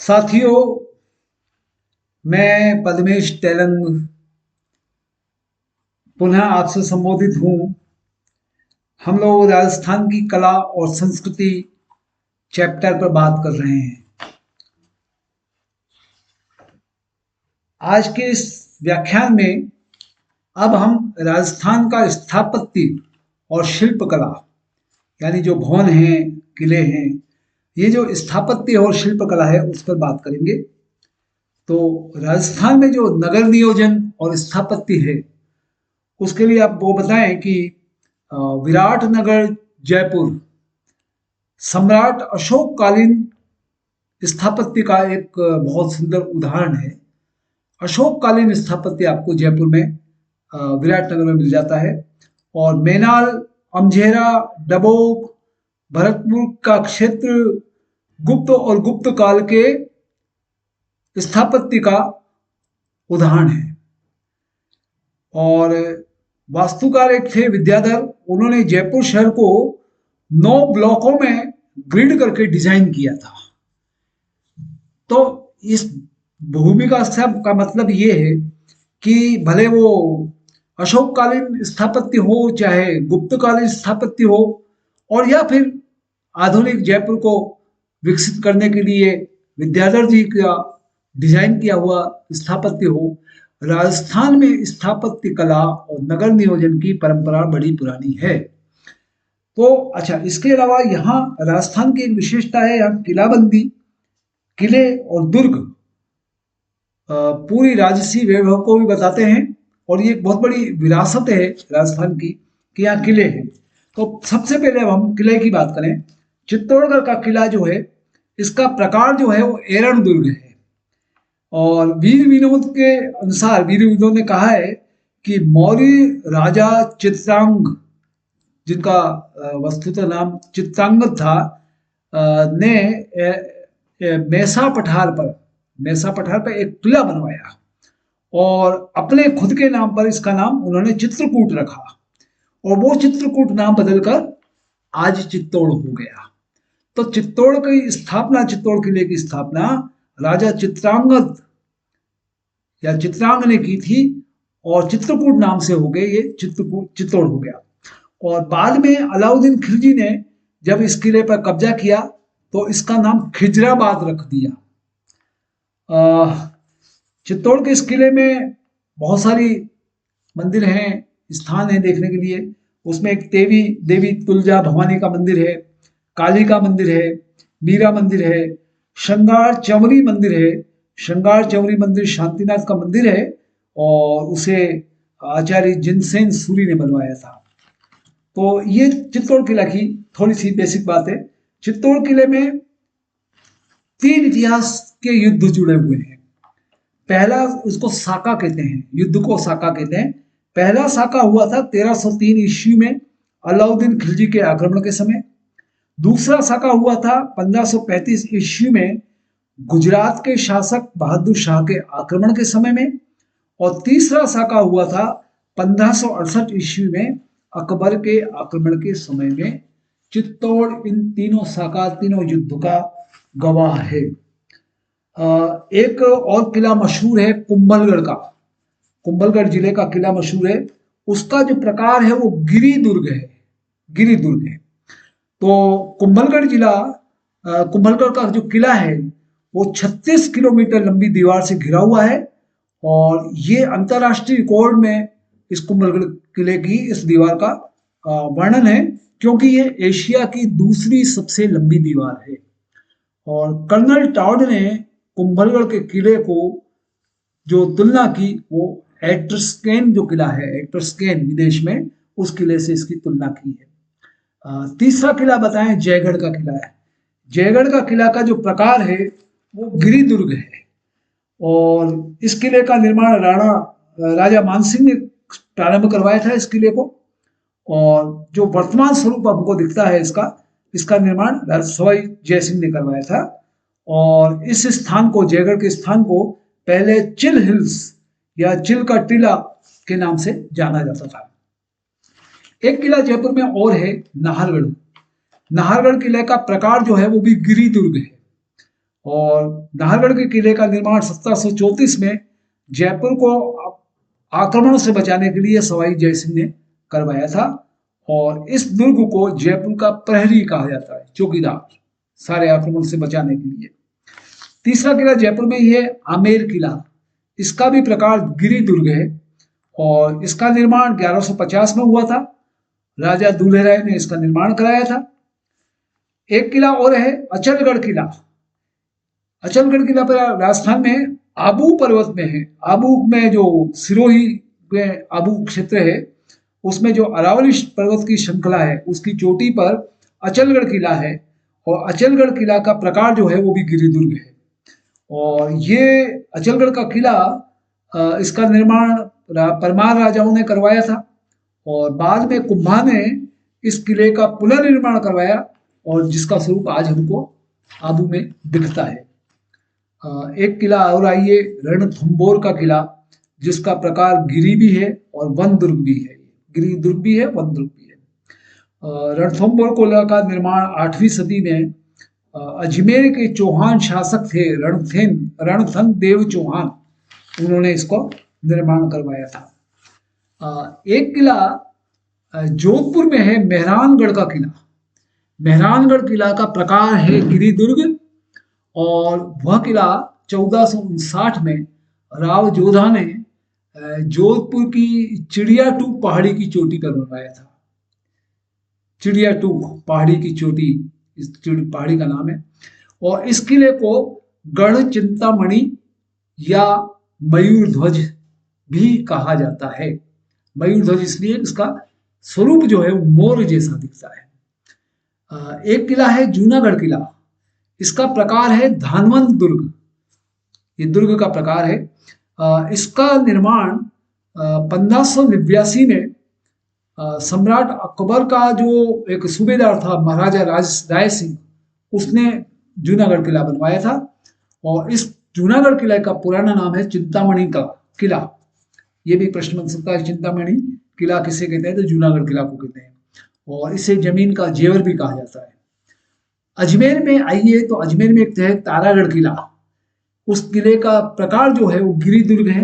साथियों, मैं पद्मेश तेलंग पुनः आपसे संबोधित हूँ। हम लोग राजस्थान की कला और संस्कृति चैप्टर पर बात कर रहे हैं। आज के इस व्याख्यान में अब हम राजस्थान का स्थापत्य और शिल्पकला यानी जो भवन हैं, किले हैं, ये जो स्थापत्य और शिल्पकला है उस पर बात करेंगे। तो राजस्थान में जो नगर नियोजन और स्थापत्य है उसके लिए आप वो बताएं कि विराट नगर जयपुर सम्राट अशोक कालीन स्थापत्य का एक बहुत सुंदर उदाहरण है। अशोक कालीन स्थापत्य आपको जयपुर में विराट नगर में मिल जाता है। और मेनाल, अमझेरा, डबोक, भरतपुर का क्षेत्र गुप्त और गुप्त काल के स्थापत्य का उदाहरण है। और वास्तुकार एक थे विद्याधर, उन्होंने जयपुर शहर को 9 ब्लॉकों में ग्रिड करके डिजाइन किया था। तो इस भूमिका सब का मतलब ये है कि भले वो अशोककालीन स्थापत्य हो, चाहे गुप्तकालीन स्थापत्य हो, और या फिर आधुनिक जयपुर को विकसित करने के लिए विद्याधर जी का डिजाइन किया हुआ स्थापत्य हो, राजस्थान में स्थापत्य कला और नगर नियोजन की परंपरा बड़ी पुरानी है। तो अच्छा, इसके अलावा यहाँ राजस्थान की एक विशेषता है, यहाँ किलाबंदी, किले और दुर्ग पूरी राजसी वैभव को भी बताते हैं। और ये एक बहुत बड़ी विरासत है राजस्थान की कि यहाँ किले हैं। तो सबसे पहले अब हम किले की बात करें। चित्तौड़गढ़ का किला जो है, इसका प्रकार जो है वो एरण दुर्ग है। और वीर विनोद के अनुसार, वीर विनोद ने कहा है कि मौर्य राजा चित्रांग, जिनका वस्तुतः नाम चित्रांगद था, ने मेसा पठार पर एक किला बनवाया और अपने खुद के नाम पर इसका नाम उन्होंने चित्रकूट रखा। और वो चित्रकूट नाम बदलकर आज चित्तौड़ हो गया। तो चित्तौड़ की स्थापना, चित्तौड़ किले की स्थापना राजा चित्रांगद या चित्रांग ने की थी और चित्रकूट नाम से हो गए ये चित्तौड़ हो गया। और बाद में अलाउद्दीन खिलजी ने जब इस किले पर कब्जा किया तो इसका नाम खिजराबाद रख दिया। चित्तौड़ के इस किले में बहुत सारी मंदिर हैं, स्थान है देखने के लिए। उसमें एक देवी देवी तुलजा भवानी का मंदिर है, काली का मंदिर है, मीरा मंदिर है, श्रृंगार चंवरी मंदिर है। श्रृंगार चंवरी मंदिर शांतिनाथ का मंदिर है और उसे आचार्य जिनसेन सूरी ने बनवाया था। तो ये चित्तौड़ किला की थोड़ी सी बेसिक बात है। चित्तौड़ किले में 3 इतिहास के युद्ध जुड़े हुए हैं। पहला, उसको साका कहते हैं, युद्ध को साका कहते हैं। पहला साका हुआ था 1303 ईस्वी में अलाउद्दीन खिलजी के आक्रमण के समय। दूसरा साका हुआ था 1535 ईस्वी में गुजरात के शासक बहादुर शाह के आक्रमण के समय में। और तीसरा साका हुआ था 1568 ईस्वी में अकबर के आक्रमण के समय में। चित्तौड़ इन तीनों साका, तीनों युद्ध का गवाह है। एक और किला मशहूर है कुंभलगढ़ का, कुंभलगढ़ जिले का किला मशहूर है। उसका जो प्रकार है वो गिरि दुर्ग है, गिरि दुर्ग है। तो कुंभलगढ़ का जो किला है वो 36 किलोमीटर लंबी दीवार से घिरा हुआ है। और ये अंतरराष्ट्रीय रिकॉर्ड में इस कुंभलगढ़ किले की इस दीवार का वर्णन है, क्योंकि ये एशिया की दूसरी सबसे लंबी दीवार है। और कर्नल टाउड ने कुंभलगढ़ के किले को जो तुलना की वो एट्रस्केन जो किला है, एट्रस्केन विदेश में, उस किले से इसकी तुलना की है। तीसरा किला बताएं, जयगढ़ का किला है। जयगढ़ का किला का जो प्रकार है वो गिरिदुर्ग है। और इस किले का निर्माण राजा मानसिंह ने प्रारंभ करवाया था इस किले को। और जो वर्तमान स्वरूप हमको दिखता है इसका निर्माण सवाई जयसिंह ने करवाया था। और इस स्थान को, जयगढ़ के स्थान को पहले चिल हिल्स या चिल का टीला के नाम से जाना जाता था। एक किला जयपुर में और है, नाहरगढ़। नाहरगढ़ किले का प्रकार जो है वो भी गिरिदुर्ग है। और नाहरगढ़ के किले का निर्माण 1734 में जयपुर को आक्रमण से बचाने के लिए सवाई जय सिंह ने करवाया था। और इस दुर्ग को जयपुर का प्रहरी कहा जाता है, चौकीदार, सारे आक्रमण से बचाने के लिए। तीसरा किला जयपुर में ये आमेर किला, इसका भी प्रकार गिरी दुर्ग है और इसका निर्माण 1150 में हुआ था। राजा दूल्हे राय ने इसका निर्माण कराया था। एक किला और है अचलगढ़ किला। अचलगढ़ किला पर राजस्थान में आबू पर्वत में है। आबू में जो सिरोही में आबू क्षेत्र है, उसमें जो अरावली पर्वत की श्रृंखला है, उसकी चोटी पर अचलगढ़ किला है। और अचलगढ़ किला का प्रकार जो है वो भी गिरी दुर्ग है। और ये अचलगढ़ का किला, इसका निर्माण परमार राजाओं ने करवाया था और बाद में कुंभा ने इस किले का पुनर्निर्माण करवाया और जिसका स्वरूप आज हमको आबू में दिखता है। एक किला और आइए, रणथंभौर का किला, जिसका प्रकार गिरी भी है और वन दुर्ग भी है। गिरी दुर्ग भी है, वन दुर्ग भी है। रणथंभौर किला का निर्माण 8वीं सदी में अजमेर के चौहान शासक थे रणथन देव चौहान, उन्होंने इसको निर्माण करवाया था। एक किला जोधपुर में है मेहरानगढ़ का किला। मेहरानगढ़ किला का प्रकार है गिरी दुर्ग और वह किला 1459 में राव जोधा ने जोधपुर की चिड़िया टूक पहाड़ी की चोटी पर बनवाया था। चिड़िया टूक पहाड़ी की चोटी, इस पहाड़ी का नाम है। और इस किले को गढ़ चिंतामणि या मयूर ध्वज भी कहा जाता है। मयूर ध्वज इसलिए इसका स्वरूप जो है वो मोर जैसा दिखता है। एक किला है जूनागढ़ किला। इसका प्रकार है धानवंत दुर्ग, ये दुर्ग का प्रकार है। इसका निर्माण 1589 में सम्राट अकबर का जो एक सूबेदार था महाराजा राय सिंह, उसने जूनागढ़ किला बनवाया था। और इस जूनागढ़ किला का पुराना नाम है चिंतामणि का किला। ये भी प्रश्न बन सकता है, चिंतामणि किला किसे कहते हैं, तो जूनागढ़ किला को कहते हैं। और इसे जमीन का जेवर भी कहा जाता है। अजमेर में आइए, तो अजमेर में एक है तारागढ़ किला। उस किले का प्रकार जो है वो गिरी दुर्ग है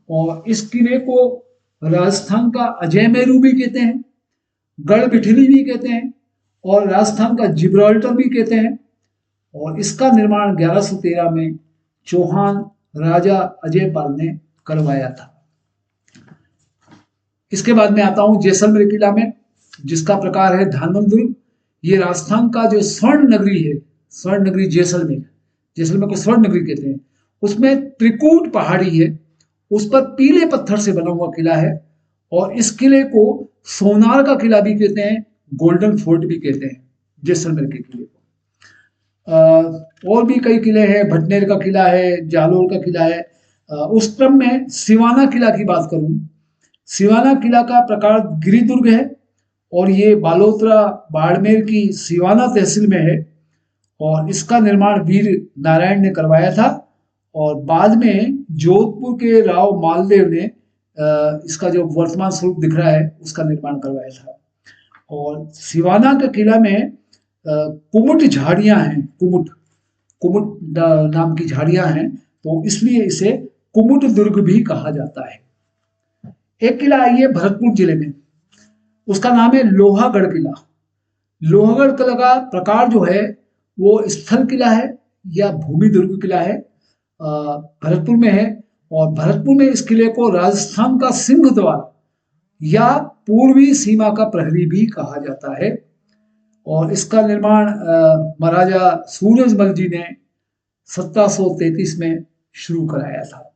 और इस किले को राजस्थान का अजयमेरू भी कहते हैं, गढ़ बिठली भी कहते हैं और राजस्थान का जिब्राल्टर भी कहते हैं। और इसका निर्माण 1113 में चौहान राजा अजयपाल ने करवाया था। इसके बाद में आता हूं जैसलमेर किला में, जिसका प्रकार है धानवंत दुर्ग। ये राजस्थान का जो स्वर्ण नगरी है, स्वर्ण नगरी जैसलमेर, जैसलमेर को स्वर्ण नगरी कहते हैं, उसमें त्रिकूट पहाड़ी है, उस पर पीले पत्थर से बना हुआ किला है। और इस किले को सोनार का किला भी कहते हैं, गोल्डन फोर्ट भी कहते हैं जैसलमेर के किले को। और भी कई किले हैं, भटनेर का किला है, जालोर का किला है। उस क्रम में सिवाना किला की बात करूं, सिवाना किला का प्रकार गिरी दुर्ग है और ये बालोतरा बाड़मेर की सिवाना तहसील में है। और इसका निर्माण वीर नारायण ने करवाया था और बाद में जोधपुर के राव मालदेव ने इसका जो वर्तमान स्वरूप दिख रहा है उसका निर्माण करवाया था। और सिवाना के किला में कुमुट झाड़ियां हैं, कुमुट नाम की झाड़ियां हैं, तो इसलिए इसे कुमुट दुर्ग भी कहा जाता है। एक किला आइए भरतपुर जिले में, उसका नाम है लोहागढ़ किला। लोहागढ़ किला का प्रकार जो है वो स्थल किला है या भूमि दुर्ग किला है, भरतपुर में है। और भरतपुर में इस किले को राजस्थान का सिंह द्वार या पूर्वी सीमा का प्रहरी भी कहा जाता है। और इसका निर्माण महाराजा सूरजमल जी ने 1733 में शुरू कराया था।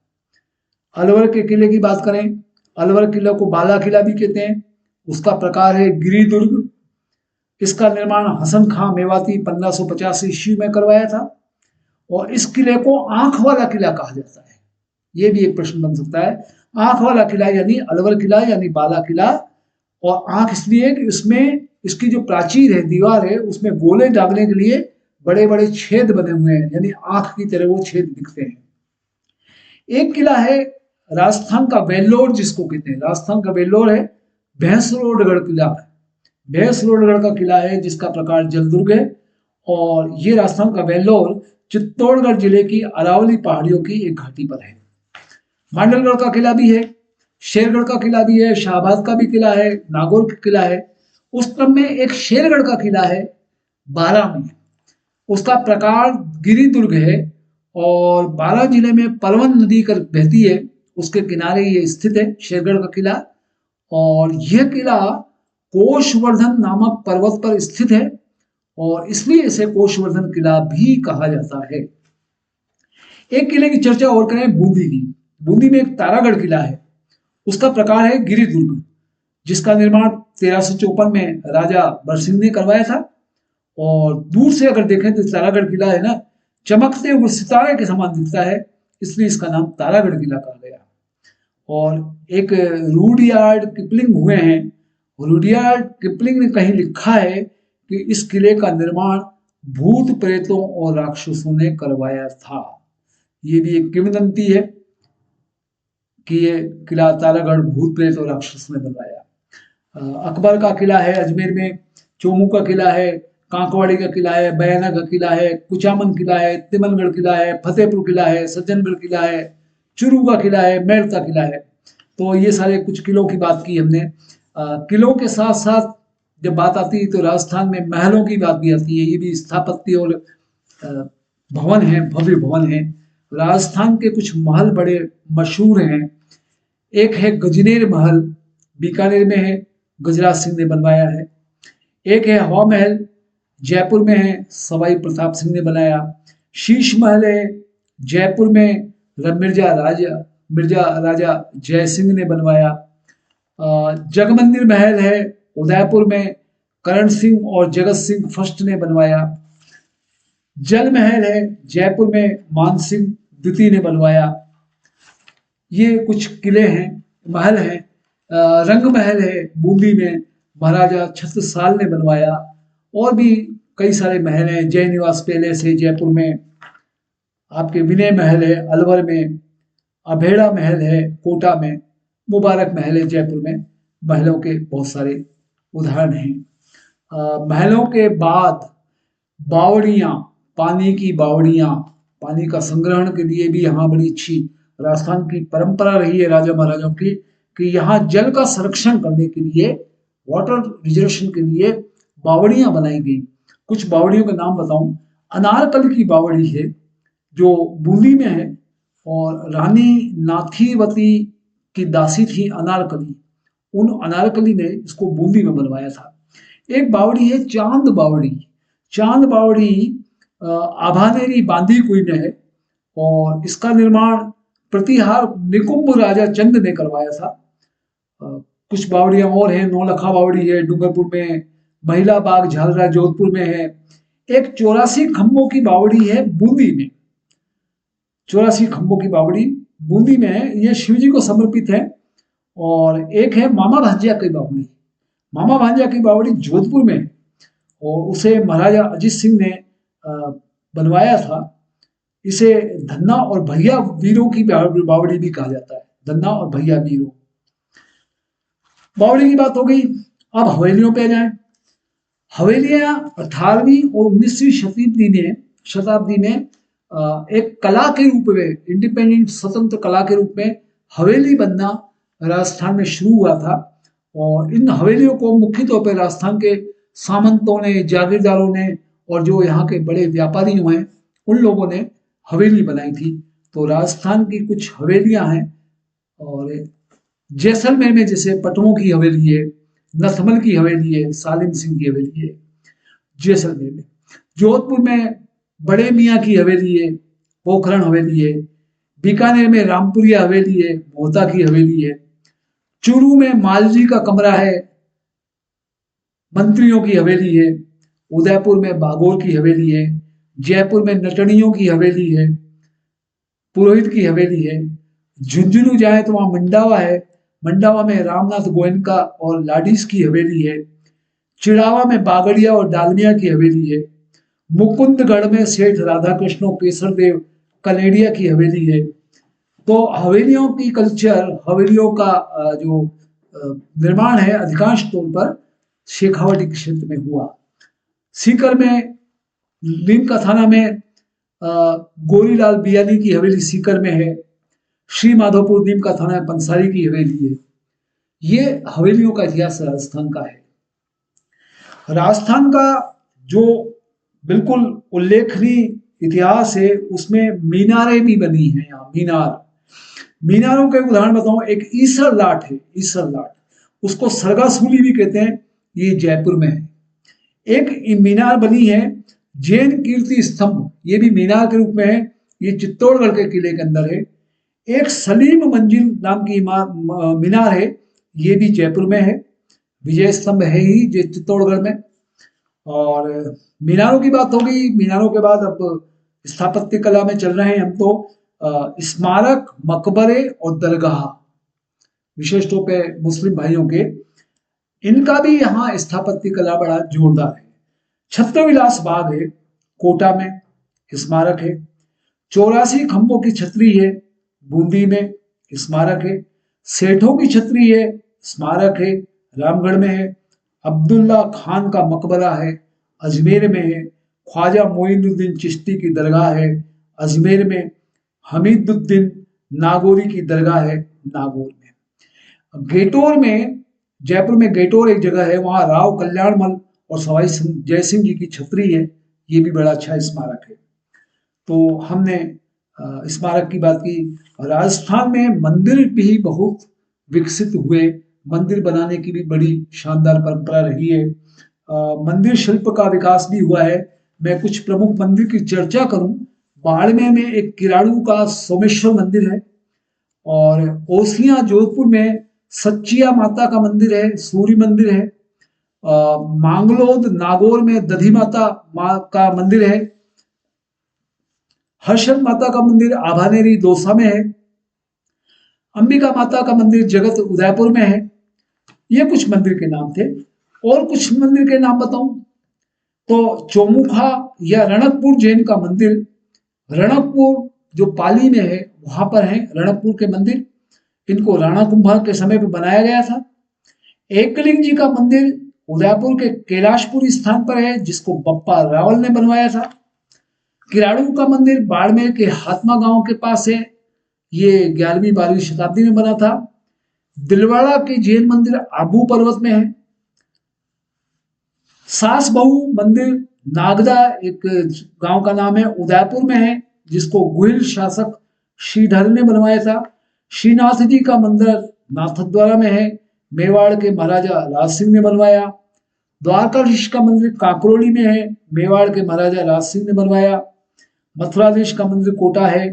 अलवर के किले की बात करें, अलवर किले को बाला किला भी कहते हैं, उसका प्रकार है गिरी दुर्ग। इसका निर्माण हसन खां मेवाती 1550 ईस्वी में करवाया था। और इस किले को आंख वाला किला कहा जाता है। यह भी एक प्रश्न बन सकता है, आंख वाला किला यानी अलवर किला यानी बाला किला। और आंख इसलिए कि उसमें इसकी जो प्राचीर है, दीवार है, उसमें गोले डालने के लिए बड़े बड़े छेद बने हुए हैं, यानी आंख की तरह वो छेद दिखते हैं। एक किला है राजस्थान का वेल्लोर, जिसको कहते हैं, राजस्थान का वेल्लोर है भैंसरोडगढ़ किला। भैंसरोडगढ़ का किला है जिसका प्रकार जलदुर्ग है। और ये राजस्थान का वेल्लोर चित्तौड़गढ़ जिले की अरावली पहाड़ियों की एक घाटी पर है। मांडलगढ़ का किला भी है, शेरगढ़ का किला भी है, शाहबाद का भी किला है, नागौर का किला है। उस क्रम में एक शेरगढ़ का किला है बारां में, उसका प्रकार गिरी दुर्ग है और बारां जिले में परवन नदी कर बहती है, उसके किनारे ये स्थित है शेरगढ़ का किला। और यह किला कोशवर्धन नामक पर्वत पर स्थित है और इसलिए इसे कोशवर्धन किला भी कहा जाता है। एक किले की चर्चा और करें बूंदी की। बूंदी में एक तारागढ़ किला है, उसका प्रकार है गिरी दुर्ग, जिसका निर्माण 1354 में राजा बरसिंह ने करवाया था। और दूर से अगर देखें तो तारागढ़ किला है ना, चमकते हुए सितारे के समान दिखता है, इसलिए इसका नाम तारागढ़ किला कहा गया। और एक रूडयार्ड किपलिंग हुए हैं, रूडयार्ड किपलिंग ने कहीं लिखा है कि इस किले का निर्माण भूत प्रेतों और राक्षसों ने करवाया था। ये भी एक किंवदंती है कि ये किला तारागढ़ भूत प्रेत और राक्षस ने बनवाया। अकबर का किला है अजमेर में, चोमू का किला है, कांकवाड़ी का किला है, बयाना का किला है, कुचामन किला है, तिमनगढ़ किला है, फतेहपुर किला है, सज्जनगढ़ किला है, चुरू का किला है, मेड़ का किला है। तो ये सारे कुछ किलों की बात की हमने। किलों के साथ साथ जब बात आती है तो राजस्थान में महलों की बात भी आती है। ये भी स्थापत्य और भवन है, भव्य भवन है। राजस्थान के कुछ महल बड़े मशहूर हैं। एक है गजनेर महल, बीकानेर में है, गजराज सिंह ने बनवाया है। एक है हवा महल, जयपुर में है, सवाई प्रताप सिंह ने बनाया। शीश महल है, जयपुर में मिर्जा राजा जय सिंह ने बनवाया। जगमंदिर महल है, उदयपुर में करण सिंह और जगत सिंह फर्स्ट ने बनवाया। जल महल है, जयपुर में मान सिंह द्वितीय ने बनवाया। ये कुछ किले हैं, महल हैं। रंग महल है बूंदी में, महाराजा छत्रसाल ने बनवाया। और भी कई सारे महल हैं। जय निवास पैलेस है जयपुर में, आपके विनय महल है अलवर में, अभेड़ा महल है कोटा में, मुबारक महल है जयपुर में। महलों के बहुत सारे उदाहरण हैं। महलों के बाद बावड़ियाँ, पानी की बावड़ियाँ, पानी का संग्रहण के लिए भी यहाँ बड़ी अच्छी राजस्थान की परंपरा रही है राजा महाराजाओं की, कि यहाँ जल का संरक्षण करने के लिए, वाटर रिजर्वेशन के लिए बावड़ियाँ बनाई गई। कुछ बावड़ियों के नाम बताऊं। अनारकली की बावड़ी है जो बूंदी में है, और रानी नाथीवती की दासी थी अनारकली, उन अनारकली ने इसको बूंदी में बनवाया था। एक बावड़ी है चांद बावड़ी। चांद बावड़ी आभानेरी बांदी कुई में है और इसका निर्माण प्रतिहार निकुंभ राजा चंद ने करवाया था। कुछ बावड़ियां और हैं। नौलखा बावड़ी है डूंगरपुर में, महिला बाग झालरा जोधपुर में है। एक 84 खंभों की बावड़ी है बूंदी में, 84 खंभों की बावड़ी बूंदी में है, ये शिव जी को समर्पित है। और एक है मामा भांजिया की बावड़ी। मामा भांजिया की बावड़ी जोधपुर में है और उसे महाराजा अजीत सिंह ने बनवाया था। इसे धन्ना और भैया वीरों की बावड़ी भी कहा जाता है, धन्ना और भैया वीरों। बावड़ी की बात हो गई, अब हवेलियों पे जाएं। हवेलियां 18वीं और 19वीं शताब्दी में एक कला के रूप में, इंडिपेंडेंट स्वतंत्र कला के रूप में हवेली बनना राजस्थान में शुरू हुआ था। और इन हवेलियों को मुख्य तौर पर राजस्थान के सामंतों ने, जागीरदारों ने और जो यहाँ के बड़े व्यापारी हैं उन लोगों ने हवेली बनाई थी। तो राजस्थान की कुछ हवेलियां हैं। और जैसलमेर में जैसे पटवों की हवेली है, नथमल की हवेली है, सालिम सिंह की हवेली है जैसलमेर में। जोधपुर में बड़े मियाँ की हवेली है, पोखरण हवेली है। बीकानेर में रामपुरिया हवेली है, मोहता की हवेली है। चूरू में मालजी का कमरा है, मंत्रियों की हवेली है। उदयपुर में बागोर की हवेली है। जयपुर में नटनियों की हवेली है, पुरोहित की हवेली है। झुंझुनू जाए तो वहां मंडावा है, मंडावा में रामनाथ गोयनका और लाडीज की हवेली है। चिड़ावा में बागड़िया और डालमिया की हवेली है। मुकुंदगढ़ में सेठ राधा कृष्ण केसर देव कलेडिया की हवेली है। तो हवेलियों की कल्चर, हवेलियों का जो निर्माण है अधिकांश तौर पर शेखावाटी क्षेत्र में हुआ। सीकर में लीम का थाना में गोरीलाल बियानी की हवेली सीकर में है, श्री माधोपुर नीम का थाना पंसारी की हवेली है। ये हवेलियों का इतिहास राजस्थान का है। राजस्थान का जो बिल्कुल उल्लेखनीय इतिहास है उसमें मीनारें भी बनी हैं। यहाँ मीनारों के उदाहरण बताऊं, एक ईसर लाट है, ईसर लाट, उसको सरगासूली भी कहते हैं, ये जयपुर में है। एक मीनार बनी है जैन कीर्ति स्तंभ, ये भी मीनार के रूप में है, ये चित्तौड़गढ़ के किले के अंदर है। एक सलीम मंजिल नाम की मीनार है, ये भी जयपुर में है। विजय स्तंभ है ही जो चित्तौड़गढ़ में। और मीनारों की बात हो गई, मीनारों के बाद अब स्थापत्य कला में चल रहे हैं हम तो स्मारक, मकबरे और दरगाह, विशेष तौर पे मुस्लिम भाइयों के, इनका भी यहाँ स्थापत्य कला बड़ा जोरदार है। छत्रविलास बाग है कोटा में, स्मारक है। 84 खंभों की छतरी है बूंदी में, स्मारक है। सेठों की छतरी है, स्मारक है, रामगढ़ में है। अब्दुल्ला खान का मकबरा है, अजमेर में है। ख्वाजा मोइनुद्दीन चिश्ती की दरगाह है, अजमेर में। हमीदुद्दीन नागौरी की दरगाह है, नागौर में। गेटोर में, जयपुर में गेटोर एक जगह है, वहां राव कल्याणमल और सवाई जयसिंह जी की छतरी है, ये भी बड़ा अच्छा स्मारक है। तो हमने स्मारक की बात की। राजस्थान में मंदिर भी बहुत विकसित हुए, मंदिर बनाने की भी बड़ी शानदार परंपरा रही है। मंदिर शिल्प का विकास भी हुआ है। मैं कुछ प्रमुख मंदिर की चर्चा करूं, बाड़मेर में एक किराड़ू का सोमेश्वर मंदिर है, और ओसियां जोधपुर में सच्चिया माता का मंदिर है, सूर्य मंदिर है। मांगलोद नागौर में दधी माता का मंदिर है। हर्षद माता का मंदिर आभानेरी दौसा में है। अंबिका माता का मंदिर जगत उदयपुर में है। ये कुछ मंदिर के नाम थे। और कुछ मंदिर के नाम बताऊं तो चौमुखा या रणकपुर जैन का मंदिर, रणकपुर जो पाली में है वहां पर है रणकपुर के मंदिर। इनको राणा कुंभा के समय पर बनाया गया था। एकलिंग जी का मंदिर उदयपुर के कैलाशपुरी स्थान पर है, जिसको बप्पा रावल ने बनवाया था। किराड़ू का मंदिर बाड़मेर के हातमा गांव के पास है, ये 11वीं-12वीं शताब्दी में बना था। दिलवाड़ा के जैन मंदिर आबू पर्वत में है। सास बहू मंदिर नागदा एक गांव का नाम है, उदयपुर में है, जिसको गुहिल शासक श्रीधर ने बनवाया था। श्रीनाथ जी का मंदिर नाथद्वारा में है, मेवाड़ के महाराजा राज सिंह ने बनवाया। द्वारकाधीश का मंदिर काकरोली में है, मेवाड़ के महाराजा राज सिंह ने बनवाया। मथुराधीश का मंदिर कोटा है।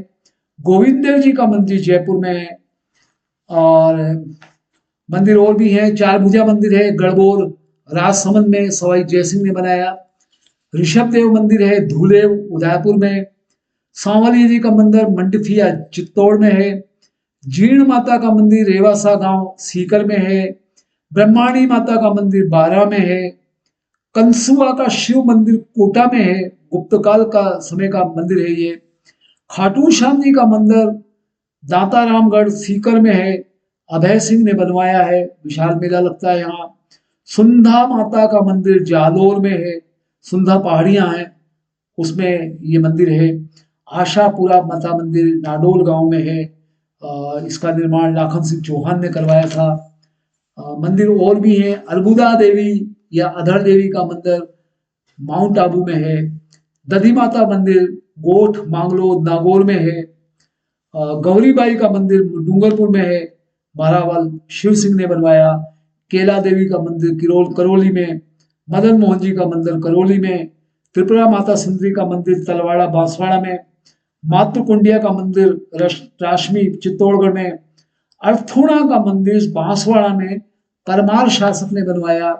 गोविंद देव जी का मंदिर जयपुर में है। और मंदिर और भी है, चार भुजा मंदिर है गढ़बोर राजसमंद में, सवाई जयसिंह ने बनाया। ऋषभ देव मंदिर है धूलेव उदयपुर में। सांवली जी का मंदिर मंडफिया चित्तौड़ में है। जीर्ण माता का मंदिर रेवासा गांव सीकर में है। ब्रह्माणी माता का मंदिर बारा में है। कंसुआ का शिव मंदिर कोटा में है, गुप्तकाल का समय का मंदिर है ये। खाटू श्याम जी का मंदिर दातारामगढ़ सीकर में है, अभय सिंह ने बनवाया है, विशाल मेला लगता है यहाँ। सुंधा माता का मंदिर जालोर में है, सुंधा पहाड़ियां हैं उसमें ये मंदिर है। आशापुरा माता मंदिर नाडोल गांव में है, इसका निर्माण लाखन सिंह चौहान ने करवाया था। मंदिर और भी हैं, अलबुदा देवी या अधर देवी का मंदिर माउंट आबू में है। दधी माता मंदिर गोठ मांगलो नागौर में है। गौरीबाई का मंदिर डूंगरपुर में है, बारावल शिव सिंह ने बनवाया। केला देवी का मंदिर करौली में। मदन मोहन जी का मंदिर करौली में। त्रिपुरा माता सुंदरी का मंदिर तलवाड़ा बांसवाड़ा में। मातृकुंडिया का मंदिर राशमी चित्तौड़गढ़ में। अर्थुणा का मंदिर बांसवाड़ा में परमार शासक ने बनवाया।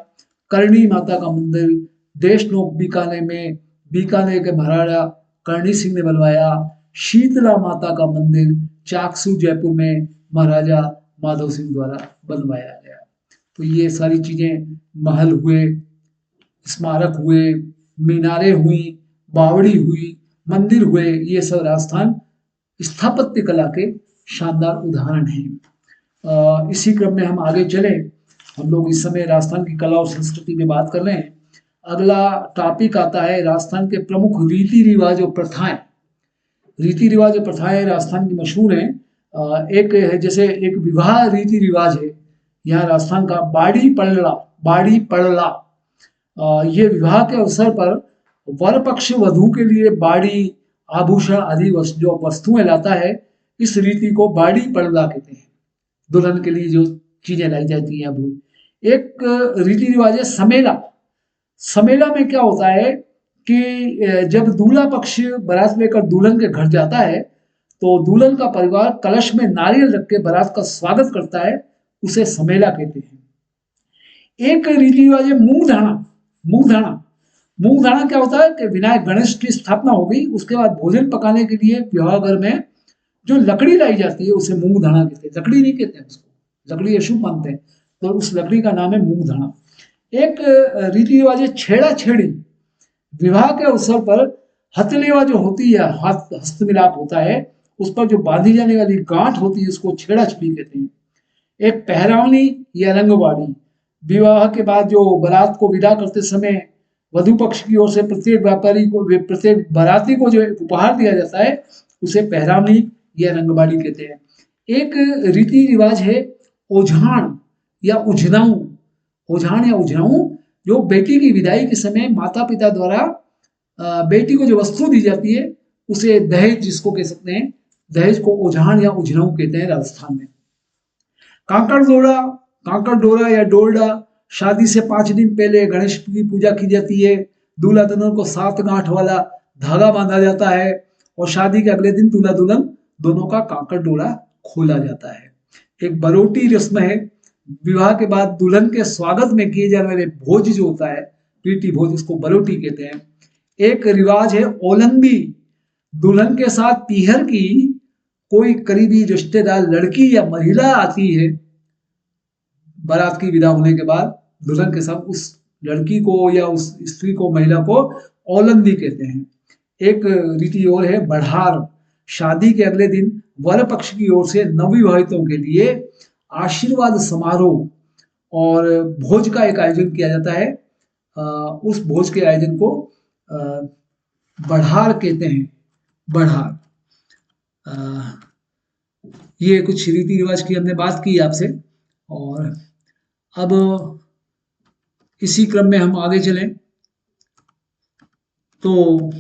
करणी माता का मंदिर देशनोक बीकानेर में, बीकानेर के महाराजा करणी सिंह ने बनवाया। शीतला माता का मंदिर चाकसू जयपुर में महाराजा माधव सिंह द्वारा बनवाया गया। तो ये सारी चीजें, महल हुए, स्मारक हुए, मीनारें हुई, बावड़ी हुई, मंदिर हुए, ये सब राजस्थान स्थापत्य कला के शानदार उदाहरण हैं। इसी क्रम में हम आगे चले। हम लोग इस समय राजस्थान की कला और संस्कृति में बात कर रहे हैं। अगला टॉपिक आता है राजस्थान के प्रमुख रीति रिवाज और प्रथाएं। रीति रिवाज प्रथाएं राजस्थान की मशहूर हैं। एक है, जैसे एक विवाह रीति रिवाज है यहाँ राजस्थान का, बाड़ी पड़ला। बाड़ी पड़ला, ये विवाह के अवसर पर वर पक्ष वधु के लिए बाड़ी, आभूषण आदि जो वस्तुएं लाता है, इस रीति को बाड़ी पड़ला कहते हैं। दुल्हन के लिए जो चीजें लाई जाती हैं। अब एक रीति रिवाज है समेला। समेला में क्या होता है कि जब दूल्हा पक्ष बारात लेकर दुल्हन के घर जाता है, तो दुल्हन का परिवार कलश में नारियल रख के बारात का स्वागत करता है, उसे समेला कहते हैं। एक रीति रिवाज है मूंग दाना। मूंग दाना, मूंग दाना क्या होता है कि विनायक गणेश की स्थापना हो गई, उसके बाद भोजन पकाने के लिए विवाह घर में जो लकड़ी लाई जाती है उसे मूंग दाना कहते हैं। लकड़ी नहीं कहते हैं उसको, लकड़ी अशुभ मानते हैं, तो उस लकड़ी का नाम है मूंग दाना। एक रीति रिवाज है छेड़ा छेड़ी। विवाह के अवसर पर हथलेवा जो होती है, हाथ हस्त मिलाप होता है, उस पर जो बांधी जाने वाली गांठ होती है उसको छेड़ा छेड़ी कहते हैं। एक पहरावनी या रंगवाड़ी, विवाह के बाद जो बारात को विदा करते समय वधु पक्ष की ओर से प्रत्येक बाराती को जो उपहार दिया जाता है उसे पहरावनी या रंगवाड़ी कहते हैं। एक रीति रिवाज है ओझाण या उझनाऊ। ओझाण या उझनाऊ, जो बेटी की विदाई के समय माता पिता द्वारा बेटी को जो वस्तु दी जाती है उसे दहेज जिसको कह सकते हैं, दहेज को ओझाण या उझनाऊ कहते हैं राजस्थान में। कांकड़ डोरा, कांकड़ डोरा या डोरडा, शादी से 5 दिन पहले गणेश की पूजा की जाती है। दूल्हा दुल्हन को 7 गांठ वाला धागा बांधा जाता है और शादी के अगले दिन दूल्हा दुल्हन दोनों का कांकड़ डोरा खोला जाता है। एक बरोटी रस्म है, विवाह के बाद दुल्हन के स्वागत में किए जाने वाले भोज जो होता है, प्रीति भोज, इसको बरोटी कहते हैं। एक रिवाज है ओलंदी। दुल्हन के साथ पीहर की कोई करीबी रिश्तेदार लड़की या महिला आती है, बारात की विदा होने के बाद दुल्हन के साथ उस लड़की को या उस स्त्री को, महिला को ओलंदी कहते हैं। एक रीति और है बढ़ार। शादी के अगले दिन वर पक्ष की ओर से नवविवाहितों के लिए आशीर्वाद समारोह और भोज का एक आयोजन किया जाता है। उस भोज के आयोजन को बढ़ार कहते हैं। बढ़ार। ये कुछ रीति रिवाज की हमने बात की आपसे, और अब इसी क्रम में हम आगे चलें तो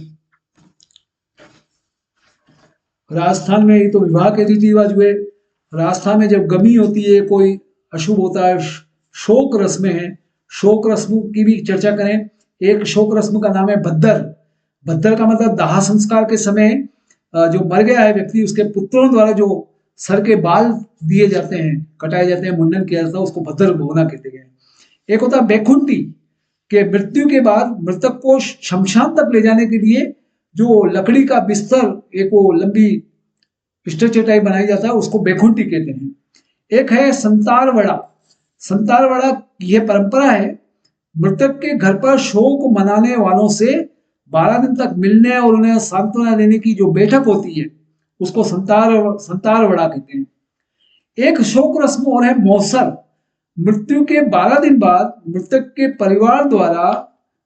राजस्थान में ये तो विवाह के रीति रिवाज हुए। राजस्थान में जब गमी होती है, कोई अशुभ होता है, शोक रस्में हैं, शोक रस्म की भी चर्चा करें। एक शोक रस्म का नाम है भद्दर। भद्दर का मतलब दाह संस्कार के समय जो मर गया है व्यक्ति, उसके पुत्रों द्वारा जो सर के बाल दिए जाते हैं, कटाए जाते हैं, मुंडन किया जाता है, उसको भद्दर होना कहते हैं। एक होता है बैकुंठी, के मृत्यु के बाद मृतक को शमशान तक ले जाने के लिए जो लकड़ी का बिस्तर, एक वो लंबी बिस्तर चटाई बनाई जाता है, उसको बैकुंठी कहते हैं। एक है संतारवड़ा। संतारवड़ा यह परंपरा है, मृतक के घर पर शोक मनाने वालों से 12 दिन तक मिलने और उन्हें सांत्वना देने की जो बैठक होती है उसको संतारवड़ा कहते हैं। एक शोक रस्म और है मौसर। मृत्यु के 12 दिन बाद मृतक के परिवार द्वारा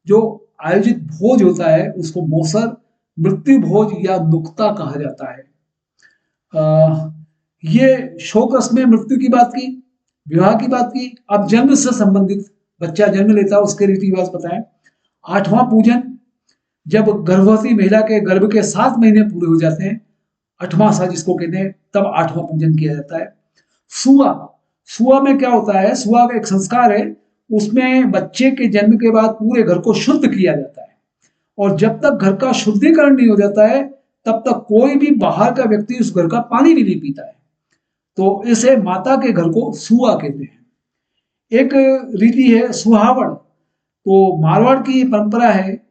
जो आयोजित भोज होता है उसको मौसर, मृत्यु भोज या नुक्ता कहा जाता है। ये शोक रस्म में मृत्यु की बात की, विवाह की बात की। अब जन्म से संबंधित, बच्चा जन्म लेता है उसके रीति रिवाज बताएं। 8वां पूजन, जब गर्भवती महिला के गर्भ के 7 महीने पूरे हो जाते हैं, 8वां सा जिसको कहते हैं, तब 8वां पूजन किया जाता है। सुआ, सुआ में क्या होता है, सुआ का एक संस्कार है, उसमें बच्चे के जन्म के बाद पूरे घर को शुद्ध किया जाता है और जब तक घर का शुद्धिकरण नहीं हो जाता है तब तक कोई भी बाहर का व्यक्ति उस घर का पानी भी नहीं पीता है। तो इसे माता के घर को सुआ कहते हैं। एक रीति है सुहावड़, तो मारवाड़ की परंपरा है,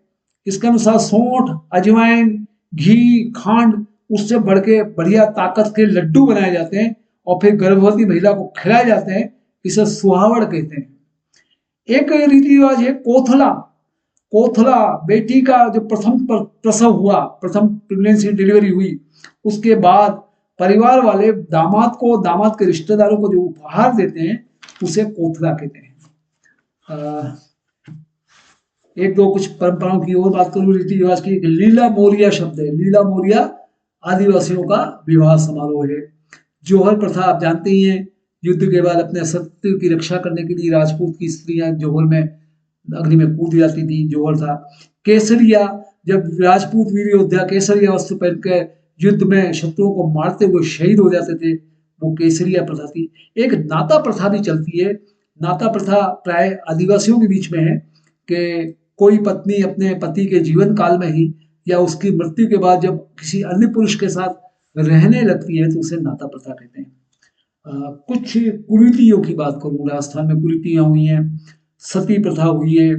इसके अनुसार सौंठ, अजवाइन, घी, खांड, उससे बढ़ के बढ़िया ताकत के लड्डू बनाए जाते हैं और फिर गर्भवती महिला को खिलाए जाते हैं, इसे सुहावड़ कहते हैं। एक रीति रिवाज है कोथला। कोथला, बेटी का जो प्रथम प्रसव हुआ, प्रथम प्रेगनेंसी डिलीवरी हुई, उसके बाद परिवार वाले दामाद को, दामाद के रिश्तेदारों को जो उपहार देते हैं उसे कोथला कहते हैं। एक दो कुछ परंपराओं की और बात करूं, रीति रिवाज की। लीला मोरिया शब्द है, लीला मोरिया आदिवासियों का विवाह समारोह है। जौहर प्रथा आप जानते ही हैं, युद्ध के बाद अपने सत्य की रक्षा करने के लिए राजपूत की स्त्रियां जौहर में अग्नि में कूद जाती थी, जौहर था। केसरिया, जब राजपूत वीर योद्धा केसरिया वस्त्र पहन के युद्ध में शत्रुओं को मारते हुए शहीद हो जाते थे, वो केसरिया प्रथा थी। एक नाता प्रथा भी चलती है। नाता प्रथा प्राय आदिवासियों के बीच में है कि कोई पत्नी अपने पति के जीवन काल में ही या उसकी मृत्यु के बाद जब किसी अन्य पुरुष के साथ रहने लगती है तो उसे नाता प्रथा कहते हैं। कुछ कुरीतियों की बात करूं, राजस्थान में कुरीतियां हुई हैं, सती प्रथा हुई है।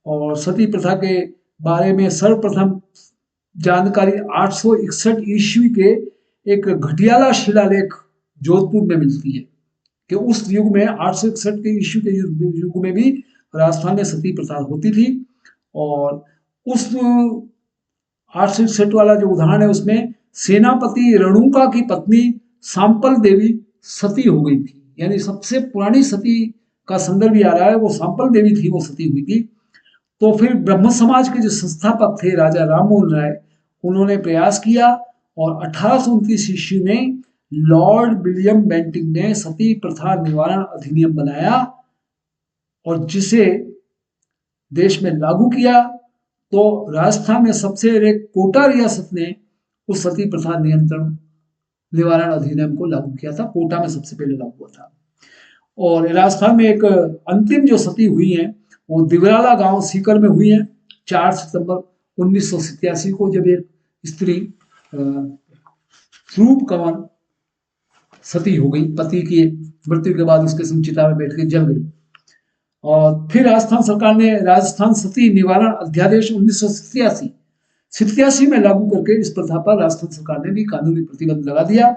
और सती प्रथा के बारे में सर्वप्रथम जानकारी 861 ईस्वी के एक घटियाला शिलालेख जोधपुर में मिलती है कि उस युग में 861 के ईस्वी के युग में भी राजस्थान में सती प्रथा होती थी। और उस 861 वाला जो उदाहरण है उसमें सेनापति रेणुका की पत्नी सांपल देवी सती हो गई थी, यानी सबसे पुरानी सती का संदर्भ आ रहा है, वो सांपल देवी थी, वो सती हुई थी। तो फिर ब्रह्म समाज के जो संस्थापक थे राजा राममोहन राय, उन्होंने प्रयास किया और 1829 ईस्वी में लॉर्ड विलियम बेंटिंक ने सती प्रथा निवारण अधिनियम बनाया और जिसे देश में लागू किया। तो राजस्थान में सबसे पहले कोटा रियासत ने उस सती प्रथा नियंत्रण निवारण अधिनियम को लागू किया था, कोटा में सबसे पहले लागू हुआ था। और राजस्थान में एक अंतिम जो सती हुई है वो दिवराला गांव सीकर में हुई है 4 सितंबर 1987 को, जब एक स्त्री रूप कंवर सती हो गई, पति की मृत्यु के बाद उसके चिता में बैठ के जल गई। और फिर राजस्थान सरकार ने राजस्थान सती निवारण अध्यादेश 1987 में लागू करके इस प्रथा पर राजस्थान सरकार ने भी कानूनी प्रतिबंध लगा दिया।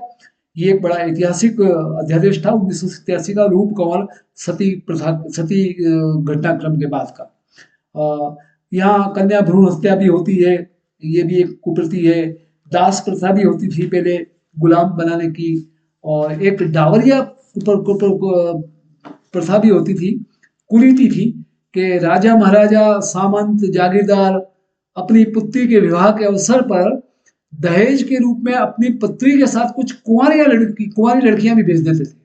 ये एक बड़ा ऐतिहासिक अध्यादेश था 1987 का, रूप कंवर सती प्रथा सती घटनाक्रम के बाद का। यहाँ कन्या भ्रूण हत्या भी होती है, ये भी एक कुप्रति है। दास प्रथा भी होती थी पहले गुलाम बनाने की, और एक डावरिया प्रथा भी होती थी, कुरीति थी कि राजा महाराजा सामंत जागीरदार अपनी पुत्री के विवाह के अवसर पर दहेज के रूप में अपनी पुत्री के साथ कुछ कुंवारी लड़कियां भी भेज देते थे।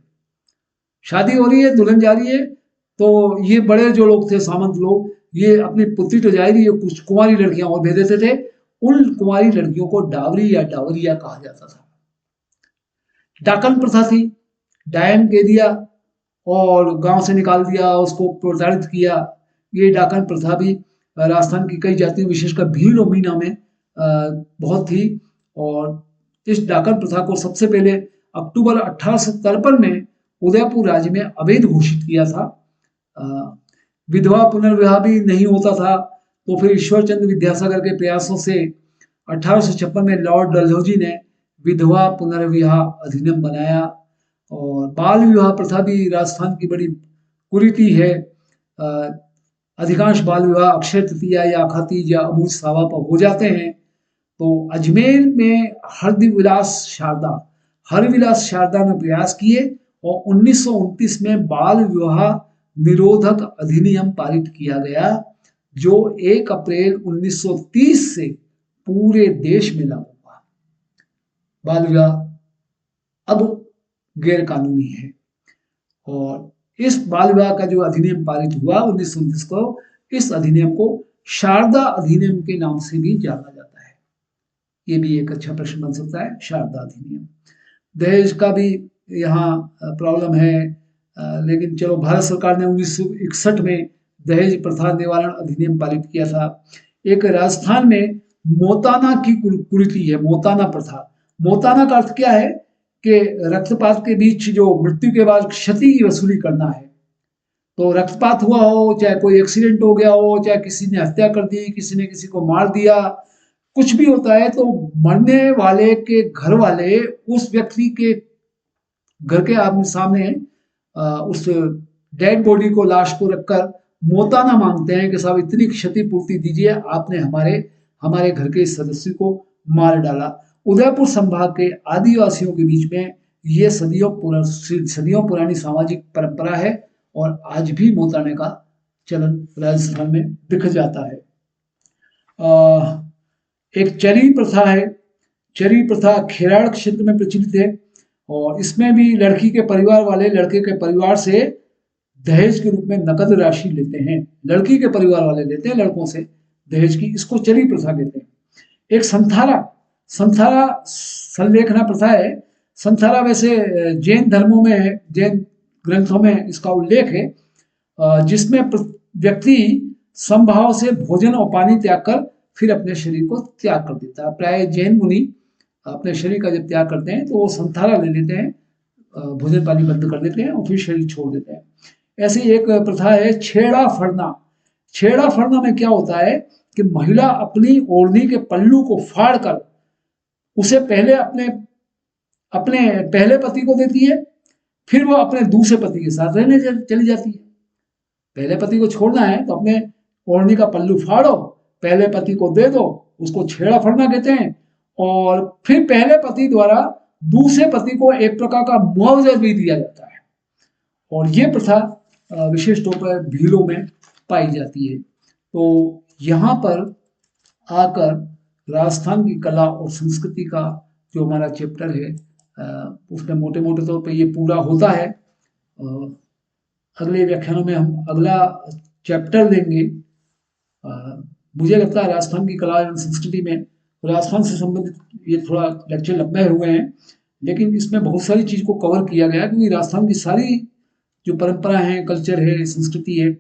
शादी हो रही है, दुल्हन जा रही है, तो ये बड़े जो लोग थे सामंत लोग, ये अपनी पुत्री तो जा रही है, कुछ कुंवारी लड़कियां और भेज देते थे। उन कुंवारी लड़कियों को डावरी या डावरिया कहा जाता था। डाकन प्रथा थी, डायन कह दिया और गांव से निकाल दिया, उसको प्रताड़ित किया। ये डाकन प्रथा भी राजस्थान की कई जातियों विशेषकर भील और मीना में बहुत थी। और इस डाकन प्रथा को सबसे पहले अक्टूबर 1853 में उदयपुर राज्य में अवैध घोषित किया था। विधवा पुनर्विवाह भी नहीं होता था, तो फिर ईश्वरचंद्र विद्यासागर के प्रयासों से 1856 में लॉर्ड डलहौजी ने विधवा पुनर्विवाह अधिनियम बनाया। और बाल विवाह प्रथा भी राजस्थान की बड़ी कुरीति है। अधिकांश बाल विवाह अक्षय तृतीया या अखातीज या अबूझ सावा पर हो जाते हैं। तो अजमेर में हरविलास शारदा ने प्रयास किए और 1929 में बाल विवाह निरोधक अधिनियम पारित किया गया, जो 1 अप्रैल 1930 से पूरे देश में लागू हुआ। बाल विवाह अब गैर कानूनी है और इस बाल विवाह का जो अधिनियम पारित हुआ 1929 को, इस अधिनियम को शारदा अधिनियम के नाम से भी जाना जाता है। ये भी एक अच्छा प्रश्न बन सकता है, शारदा अधिनियम। दहेज का भी यहाँ प्रॉब्लम है, लेकिन चलो, भारत सरकार ने 1961 में दहेज प्रथा निवारण अधिनियम पारित किया था। एक राजस्थान में मोताना की कुरीति है, मोताना प्रथा। मोताना का अर्थ क्या है कि रक्तपात के बीच जो मृत्यु के बाद क्षति की वसूली करना है। तो रक्तपात हुआ हो, चाहे कोई एक्सीडेंट हो गया हो, चाहे किसी ने हत्या कर दी, किसी ने किसी को मार दिया, कुछ भी होता है, तो मरने वाले के घर वाले उस व्यक्ति के घर के आमने सामने उस डेड बॉडी को, लाश को रखकर मोताना मांगते हैं कि साहब इतनी क्षतिपूर्ति दीजिए, आपने हमारे घर के सदस्य को मार डाला। उदयपुर संभाग के आदिवासियों के बीच में ये सदियों पुरानी सामाजिक परंपरा है और आज भी मोताने का चलन राजस्थान में दिख जाता है। एक चरी प्रथा है। चरी प्रथा खेराड़ क्षेत्र में प्रचलित है और इसमें भी लड़की के परिवार वाले लड़के के परिवार से दहेज के रूप में नकद राशि लेते हैं। लड़की के परिवार वाले लेते हैं लड़कों से दहेज की, इसको चरी प्रथा कहते हैं। एक संथारा संथारा संलेखना प्रथा है। संथारा वैसे जैन धर्मों में है, जैन ग्रंथों में इसका उल्लेख है, जिसमें व्यक्ति समभाव से भोजन और पानी त्याग कर फिर अपने शरीर को त्याग कर देता है। प्राय जैन मुनि अपने शरीर का जब त्याग करते हैं तो वो संथारा ले लेते हैं, भोजन पानी बंद कर देते हैं और फिर शरीर छोड़ देते हैं। ऐसी एक प्रथा है छेड़ा फड़ना। छेड़ा फड़ना में क्या होता है कि महिला अपनी ओढ़नी के पल्लू को फाड़ कर उसे पहले अपने अपने पहले पति को देती है, फिर वो अपने दूसरे पति के साथ रहने चली जाती है। पहले पति को छोड़ना है तो अपने ओढ़नी का पल्लू फाड़ो, पहले पति को दे दो, उसको छेड़ा फड़ना कहते हैं। और फिर पहले पति द्वारा दूसरे पति को एक प्रकार का मुआवजा भी दिया जाता है और ये प्रथा विशेष तौर पर भीलों में पाई जाती है। तो यहाँ पर आकर राजस्थान की कला और संस्कृति का जो हमारा चैप्टर है उसमें मोटे मोटे तौर पे ये पूरा होता है। अगले व्याख्यानों में हम अगला चैप्टर लेंगे। मुझे लगता है राजस्थान की कला एवं संस्कृति में राजस्थान से संबंधित ये थोड़ा लेक्चर लंबे हुए हैं, लेकिन इसमें बहुत सारी चीज़ को कवर किया गया क्योंकि राजस्थान की सारी जो परंपरा है, कल्चर है, संस्कृति है,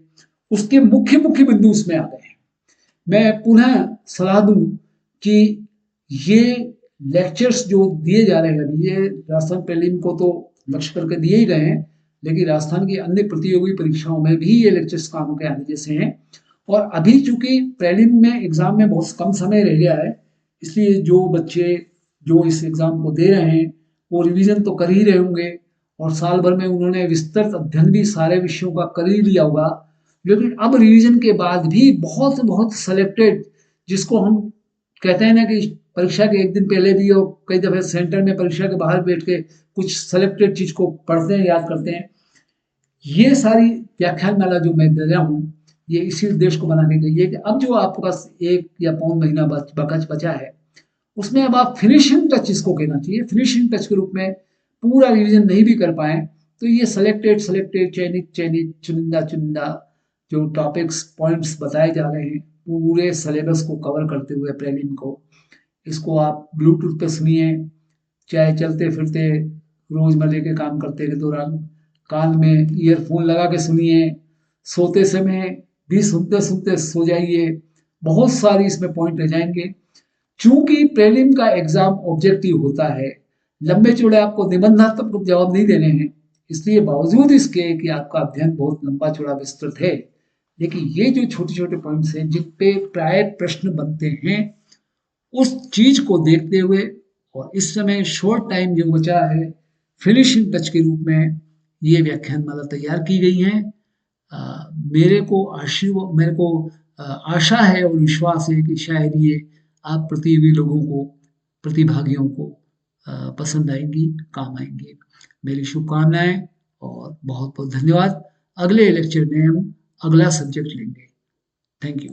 उसके मुख्य मुख्य बिंदु इसमें आ गए हैं। मैं पुनः सलाह दूं कि ये लेक्चर्स जो दिए जा रहे हैं अभी, ये राजस्थान प्रीलिम को तो लक्ष्य करके दिए ही गए हैं, लेकिन राजस्थान की अन्य प्रतियोगी परीक्षाओं में भी ये लेक्चर्स काम के आने जैसे हैं। और अभी चूंकि प्रीलिम में एग्जाम में बहुत कम समय रह गया है, इसलिए जो बच्चे जो इस एग्जाम को दे रहे हैं वो रिवीजन तो कर ही रहे होंगे और साल भर में उन्होंने विस्तृत अध्ययन भी सारे विषयों का कर ही लिया होगा। लेकिन अब रिवीजन के बाद भी बहुत बहुत सेलेक्टेड, जिसको हम कहते हैं ना कि परीक्षा के एक दिन पहले भी और कई दफे सेंटर में परीक्षा के बाहर बैठ के कुछ सेलेक्टेड चीज को पढ़ते हैं, याद करते हैं। ये सारी व्याख्यान माला जो मैं दे रहा हूँ ये इसी उद्देश्य को बनाने के लिए कि अब जो आपके पास 1 या पौन महीना बचा है उसमें अब आप फिनिशिंग टच इसको कहना चाहिए। फिनिशिंग टच के रूप में पूरा रिवीजन नहीं भी कर पाए तो ये सेलेक्टेड चयनित चुनिंदा जो टॉपिक्स पॉइंट्स बताए जा रहे हैं पूरे सिलेबस को कवर करते हुए प्रीलिम को, इसको आप ब्लूटूथ पे सुनिए, चाहे चलते फिरते रोजमर्रे के काम करते के दौरान कान में ईयरफोन लगा के सुनिए, सोते समय भी सुनते सुनते सो जाइए। बहुत सारी इसमें पॉइंट रह जाएंगे। चूंकि प्रीलिम का एग्जाम ऑब्जेक्टिव होता है, लंबे चौड़े आपको निबंधात्मक जवाब नहीं देने हैं, इसलिए बावजूद इसके कि आपका अध्ययन बहुत लंबा चौड़ा विस्तृत है, लेकिन ये जो छोटे छोटे पॉइंट्स हैं जिन पे प्राय प्रश्न बनते हैं उस चीज को देखते हुए और इस समय शॉर्ट टाइम जो बचा है फिनिशिंग टच के रूप में ये व्याख्यान माला तैयार की गई है। मेरे को आशा है और विश्वास है कि शायद ये आप प्रतिभागियों को पसंद आएंगी, काम आएंगी। मेरी शुभकामनाएं और बहुत बहुत धन्यवाद। अगले लेक्चर में हम अगला सब्जेक्ट लेंगे। Thank you.